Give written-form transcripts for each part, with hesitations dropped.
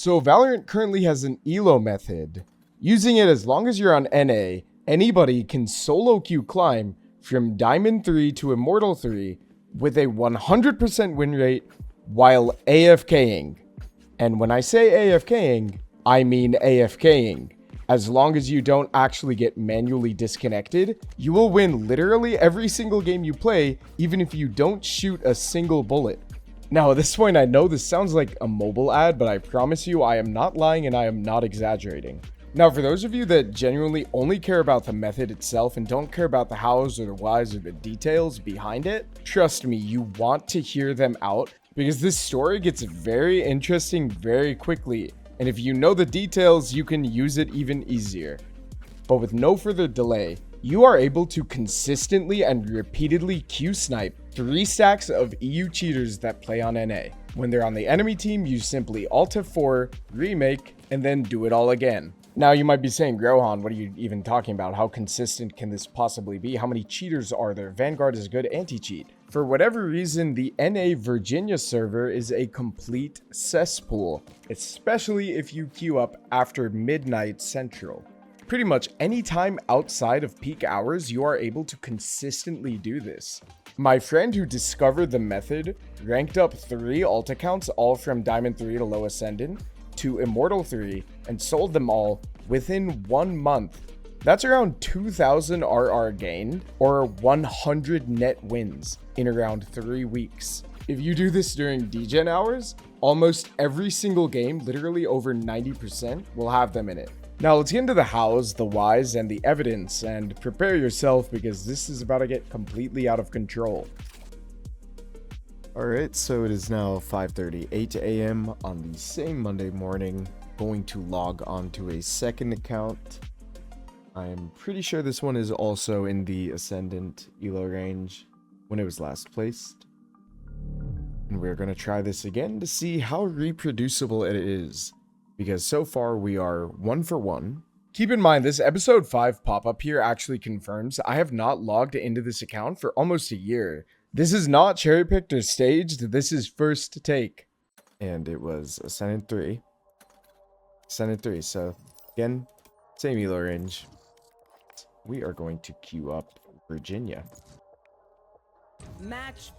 So Valorant currently has an ELO method. Using it as long as you're on NA, anybody can SoloQ Climb from Diamond 3 to Immortal 3 with a 100% win rate while AFKing. And when I say AFKing, I mean AFKing. As long as you don't actually get manually disconnected, you will win literally every single game you play, even if you don't shoot a single bullet. Now, at this point, I know this sounds like a mobile ad, but I promise you I am not lying and I am not exaggerating. Now, for those of you that genuinely only care about the method itself and don't care about the hows or the whys or the details behind it, trust me, you want to hear them out because this story gets very interesting very quickly. And if you know the details, you can use it even easier. But with no further delay, you are able to consistently and repeatedly Q-snipe 3 stacks of EU cheaters that play on NA. When they're on the enemy team, you simply Alt F4, remake, and then do it all again. Now you might be saying, Rohan, what are you even talking about? How consistent can this possibly be? How many cheaters are there? Vanguard is a good anti-cheat. For whatever reason, the NA Virginia server is a complete cesspool, especially if you queue up after midnight central. Pretty much any time outside of peak hours, you are able to consistently do this. My friend who discovered the method ranked up 3 alt accounts, all from Diamond 3 to Low Ascendant, to Immortal 3, and sold them all within 1 month. That's around 2,000 RR gained, or 100 net wins in around 3 weeks. If you do this during degen hours, almost every single game, literally over 90%, will have them in it. Now let's get into the hows, the whys, and the evidence, and prepare yourself because this is about to get completely out of control. Alright, so it is now 5:38 a.m. on the same Monday morning. Going to log on to a second account. I'm pretty sure this one is also in the Ascendant ELO range when it was last placed. And we're going to try this again to see how reproducible it is. Because so far we are 1 for 1. Keep in mind, this episode 5 pop-up here actually confirms I have not logged into this account for almost a year. This is not cherry-picked or staged, this is first take. And it was Ascendant 3. Ascendant 3, so again, same ELO range. We are going to queue up Virginia.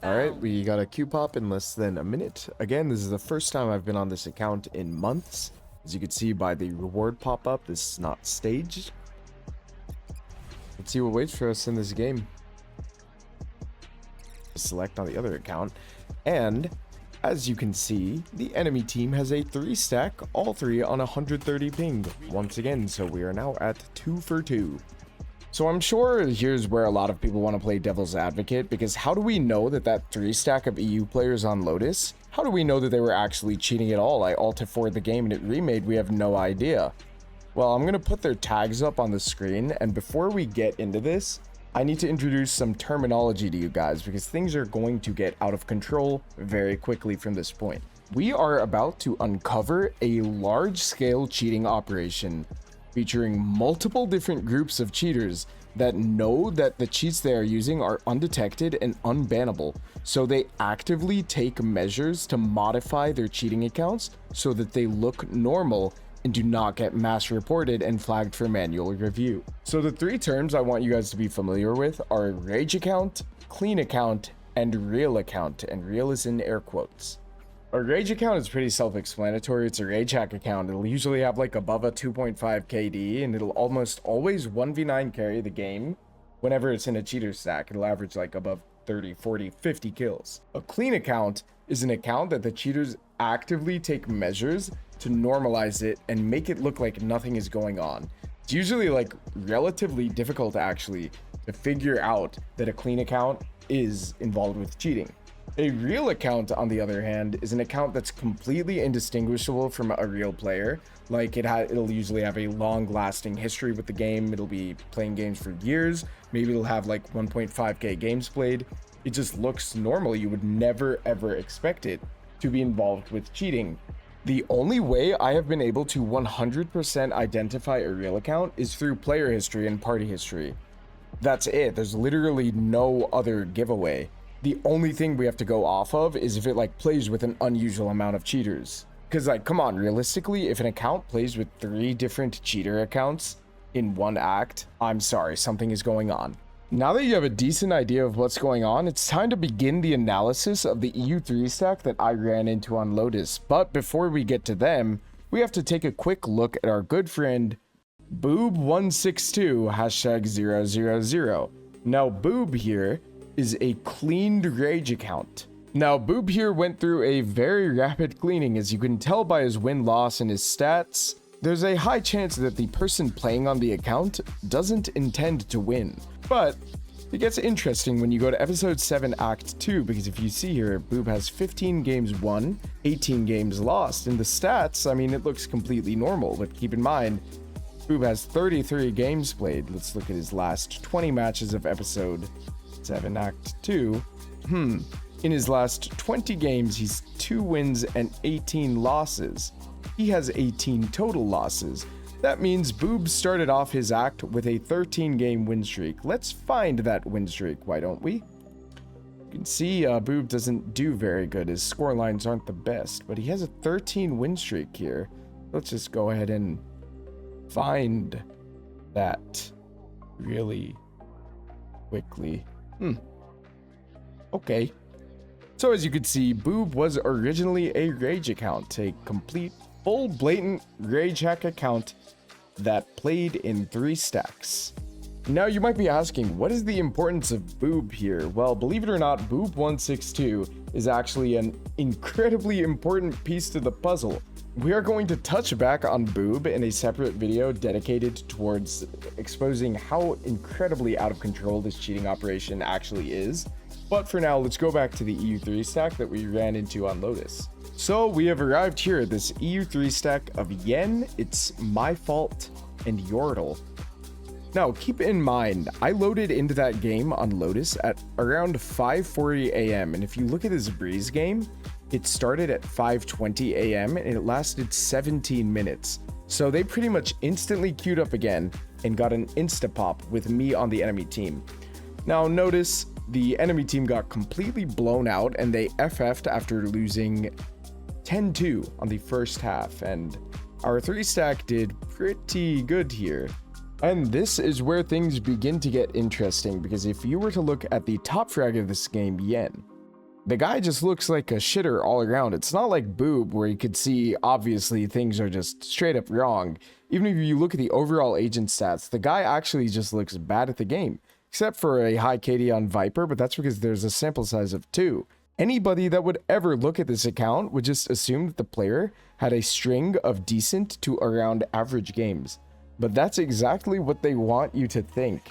Alright, we got a queue pop in less than a minute. Again, this is the first time I've been on this account in months. As you can see by the reward pop-up, this is not staged. Let's see what waits for us in this game. Select on the other account, and as you can see, the enemy team has a 3 stack, all 3 on 130 ping once again, so we are now at 2 for 2. So I'm sure here's where a lot of people want to play devil's advocate, because how do we know that that 3 stack of EU players on Lotus, how do we know that they were actually cheating at all? I Alt F4'd the game and it remade, we have no idea. Well, I'm going to put their tags up on the screen, and before we get into this, I need to introduce some terminology to you guys because things are going to get out of control very quickly from this point. We are about to uncover a large-scale cheating operation featuring multiple different groups of cheaters that know that the cheats they are using are undetected and unbannable, so they actively take measures to modify their cheating accounts so that they look normal and do not get mass reported and flagged for manual review. So the 3 terms I want you guys to be familiar with are rage account, clean account, and real account, and real is in air quotes. A rage account is pretty self-explanatory. It's a rage hack account. It'll usually have like above a 2.5 KD, and it'll almost always 1v9 carry the game whenever it's in a cheater stack. It'll average like above 30, 40, 50 kills. A clean account is an account that the cheaters actively take measures to normalize it and make it look like nothing is going on. It's usually like relatively difficult actually to figure out that a clean account is involved with cheating. A real account, on the other hand, is an account that's completely indistinguishable from a real player. Like it'll usually have a long-lasting history with the game. It'll be playing games for years. Maybe it'll have like 1.5k games played. It just looks normal. You would never ever expect it to be involved with cheating. The only way I have been able to 100% identify a real account is through player history and party history. That's it. There's literally no other giveaway. The only thing we have to go off of is if it like plays with an unusual amount of cheaters. Because, like, come on, realistically, if an account plays with 3 different cheater accounts in one act, I'm sorry, something is going on. Now that you have a decent idea of what's going on, it's time to begin the analysis of the EU3 stack that I ran into on Lotus. But before we get to them, we have to take a quick look at our good friend Boob162 #000. Now, Boob here is a cleaned Rage account. Now, Boob here went through a very rapid cleaning. As you can tell by his win-loss and his stats, there's a high chance that the person playing on the account doesn't intend to win. But it gets interesting when you go to episode 7 act 2, because if you see here, Boob has 15 games won, 18 games lost. In the stats, I mean, it looks completely normal, but keep in mind, Boob has 33 games played. Let's look at his last 20 matches of episode 7 act 2. In his last 20 games, he's 2 wins and 18 losses. He has 18 total losses. That means Boob started off his act with a 13-game win streak. Let's find that win streak, why don't we? You can see Boob doesn't do very good. His score lines aren't the best, but he has a 13 win streak here. Let's just go ahead and find that really quickly. Okay. So as you can see, Boob was originally a Rage account, a complete, full, blatant Rage hack account that played in 3 stacks. Now you might be asking, what is the importance of Boob here? Well, believe it or not, Boob162 is actually an incredibly important piece to the puzzle. We are going to touch back on Boob in a separate video dedicated towards exposing how incredibly out of control this cheating operation actually is. But for now, let's go back to the EU3 stack that we ran into on Lotus. So we have arrived here at this EU3 stack of Yen, It's My Fault, and Immortal. Now keep in mind, I loaded into that game on Lotus at around 5:40 AM, and if you look at this Breeze game, it started at 5:20 AM and it lasted 17 minutes. So they pretty much instantly queued up again and got an insta-pop with me on the enemy team. Now notice the enemy team got completely blown out and they FF'd after losing 10-2 on the first half, and our 3 stack did pretty good here. And this is where things begin to get interesting, because if you were to look at the top frag of this game, Yen, the guy just looks like a shitter all around. It's not like Boob, where you could see obviously things are just straight up wrong. Even if you look at the overall agent stats, the guy actually just looks bad at the game, except for a high KD on Viper, but that's because there's a sample size of 2. Anybody that would ever look at this account would just assume that the player had a string of decent to around average games. But that's exactly what they want you to think.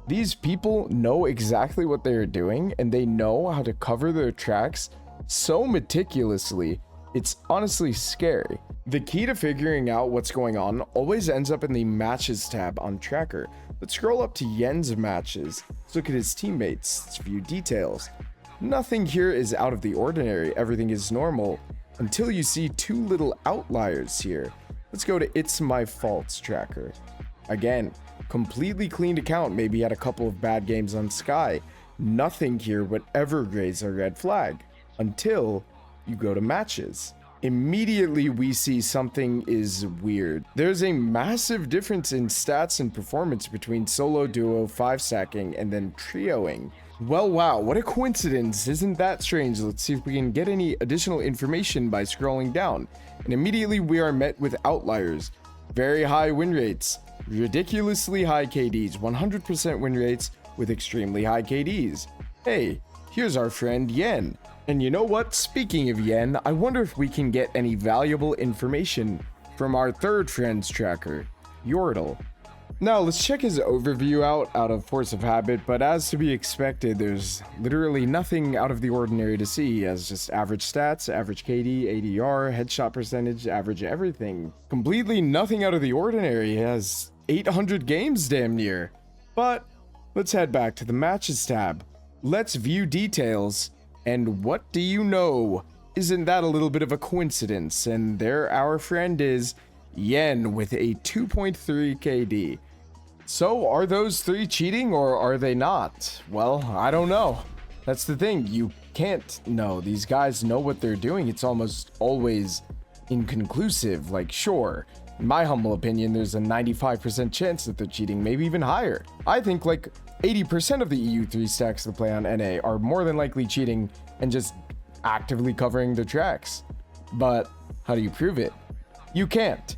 These people know exactly what they're doing, and they know how to cover their tracks so meticulously, it's honestly scary. The key to figuring out what's going on always ends up in the matches tab on Tracker. Let's scroll up to Yen's matches. Let's look at his teammates. Let's view details. Nothing here is out of the ordinary. Everything is normal until you see 2 little outliers here. Let's go to It's My Faults Tracker. Again, completely cleaned account. Maybe had a couple of bad games on Sky. Nothing here would ever raise a red flag until you go to matches. Immediately we see something is weird. There's a massive difference in stats and performance between solo, duo, 5-stacking, and then trioing. Well, wow, what a coincidence. Isn't that strange? Let's see if we can get any additional information by scrolling down. And immediately we are met with outliers. Very high win rates, ridiculously high KDs, 100% win rates with extremely high KDs. Hey, here's our friend Yen. And you know what? Speaking of Yen, I wonder if we can get any valuable information from our 3rd friend's tracker, Immortal. Now let's check his overview out of force of habit, but as to be expected, there's literally nothing out of the ordinary to see. He has just average stats, average KD, ADR, headshot percentage, average everything. Completely nothing out of the ordinary. He has 800 games damn near. But let's head back to the matches tab. Let's view details. And what do you know? Isn't that a little bit of a coincidence? And there our friend is, Yen, with a 2.3 KD. So are those 3 cheating or are they not? Well, I don't know. That's the thing, you can't know. These guys know what they're doing. It's almost always inconclusive. Like, sure, in my humble opinion, there's a 95% chance that they're cheating, maybe even higher. I think like 80% of the EU3 stacks that play on NA are more than likely cheating and just actively covering their tracks. But how do you prove it? You can't.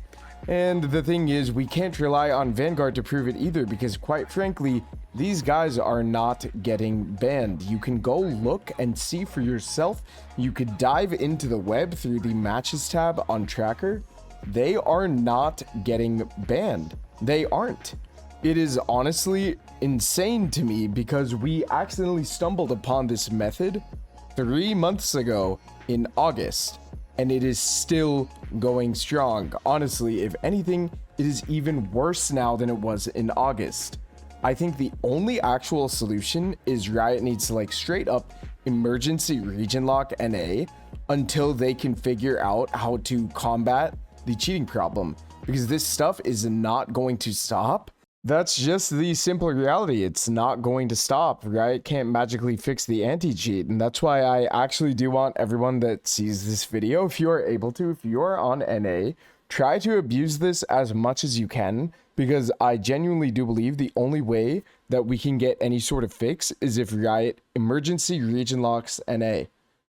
And the thing is, we can't rely on Vanguard to prove it either, because quite frankly, these guys are not getting banned. You can go look and see for yourself. You could dive into the web through the matches tab on Tracker. They are not getting banned. They aren't. It is honestly insane to me, because we accidentally stumbled upon this method 3 months ago in August, and it is still going strong. Honestly, if anything, it is even worse now than it was in August. I think the only actual solution is Riot needs to like straight up emergency region lock NA until they can figure out how to combat the cheating problem, because this stuff is not going to stop. That's just the simple reality. It's not going to stop. Riot can't magically fix the anti-cheat, and that's why I actually do want everyone that sees this video, if you are able to, if you are on NA, try to abuse this as much as you can, because I genuinely do believe the only way that we can get any sort of fix is if Riot emergency region locks NA.